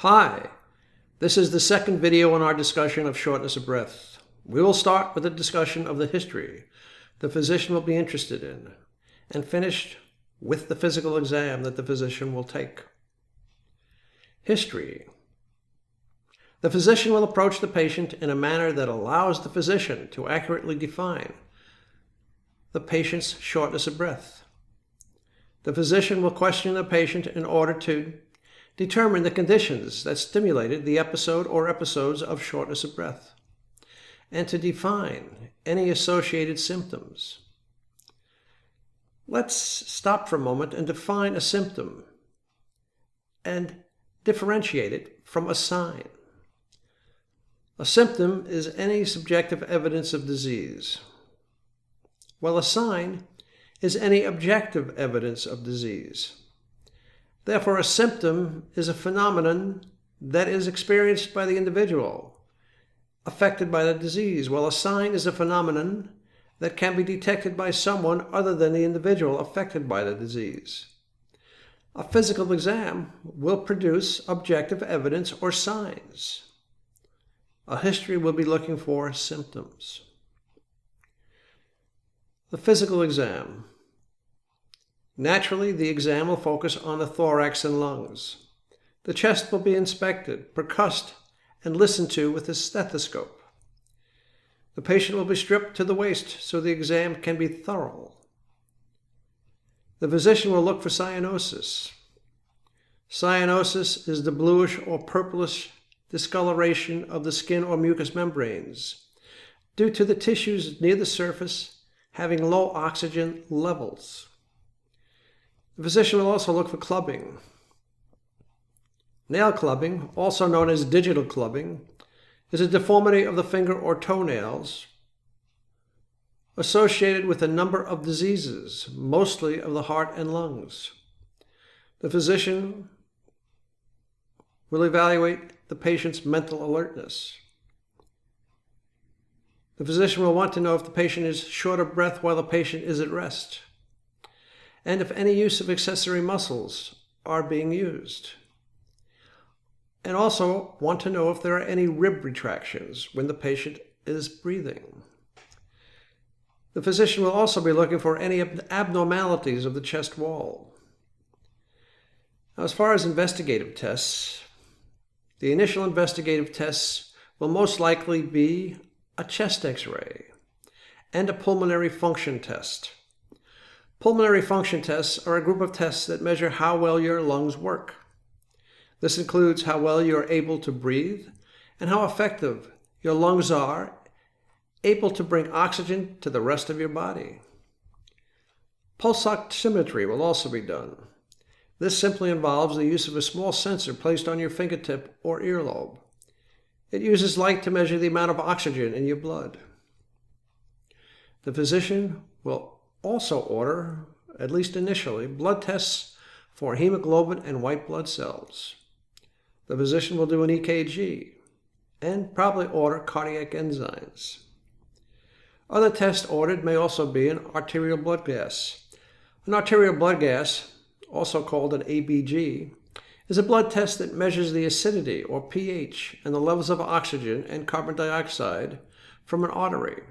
Hi, this is the second video in our discussion of shortness of breath. We will start with a discussion of the history the physician will be interested in, and finish with the physical exam that the physician will take. History. The physician will approach the patient in a manner that allows the physician to accurately define the patient's shortness of breath. The physician will question the patient in order to determine the conditions that stimulated the episode or episodes of shortness of breath, and to define any associated symptoms. Let's stop for a moment and define a symptom and differentiate it from a sign. A symptom is any subjective evidence of disease, while a sign is any objective evidence of disease. Therefore, a symptom is a phenomenon that is experienced by the individual affected by the disease, while a sign is a phenomenon that can be detected by someone other than the individual affected by the disease. A physical exam will produce objective evidence or signs. A history will be looking for symptoms. The physical exam. Naturally, the exam will focus on the thorax and lungs. The chest will be inspected, percussed, and listened to with a stethoscope. The patient will be stripped to the waist so the exam can be thorough. The physician will look for cyanosis. Cyanosis is the bluish or purplish discoloration of the skin or mucous membranes due to the tissues near the surface having low oxygen levels. The physician will also look for clubbing. Nail clubbing, also known as digital clubbing, is a deformity of the finger or toenails associated with a number of diseases, mostly of the heart and lungs. The physician will evaluate the patient's mental alertness. The physician will want to know if the patient is short of breath while the patient is at rest, and if any use of accessory muscles are being used, and also want to know if there are any rib retractions when the patient is breathing. The physician will also be looking for any abnormalities of the chest wall. Now, as far as investigative tests, the initial investigative tests will most likely be a chest X-ray and a pulmonary function test. Pulmonary function tests are a group of tests that measure how well your lungs work. This includes how well you are able to breathe and how effective your lungs are able to bring oxygen to the rest of your body. Pulse oximetry will also be done. This simply involves the use of a small sensor placed on your fingertip or earlobe. It uses light to measure the amount of oxygen in your blood. The physician will also order, at least initially, blood tests for hemoglobin and white blood cells. The physician will do an EKG and probably order cardiac enzymes. Other tests ordered may also be an arterial blood gas. An arterial blood gas, also called an ABG, is a blood test that measures the acidity or pH and the levels of oxygen and carbon dioxide from an artery.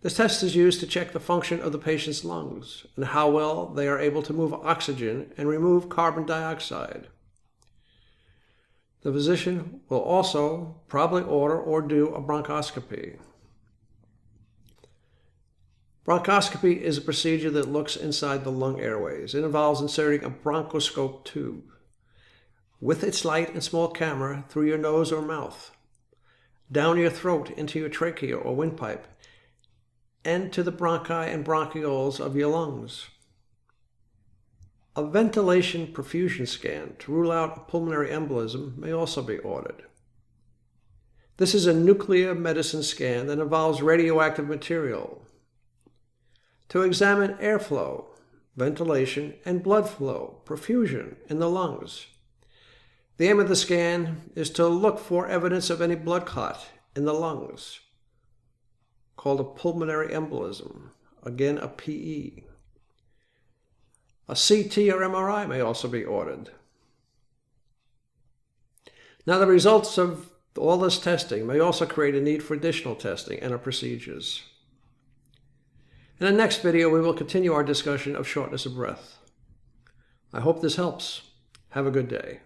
This test is used to check the function of the patient's lungs and how well they are able to move oxygen and remove carbon dioxide. The physician will also probably order or do a bronchoscopy. Bronchoscopy is a procedure that looks inside the lung airways. It involves inserting a bronchoscope tube with its light and small camera through your nose or mouth, down your throat into your trachea or windpipe, and to the bronchi and bronchioles of your lungs. A ventilation perfusion scan to rule out a pulmonary embolism may also be ordered. This is a nuclear medicine scan that involves radioactive material to examine airflow, ventilation, and blood flow, perfusion in the lungs. The aim of the scan is to look for evidence of any blood clot in the lungs, called a pulmonary embolism, again a PE. A CT or MRI may also be ordered. Now, the results of all this testing may also create a need for additional testing and procedures. In the next video, we will continue our discussion of shortness of breath. I hope this helps. Have a good day.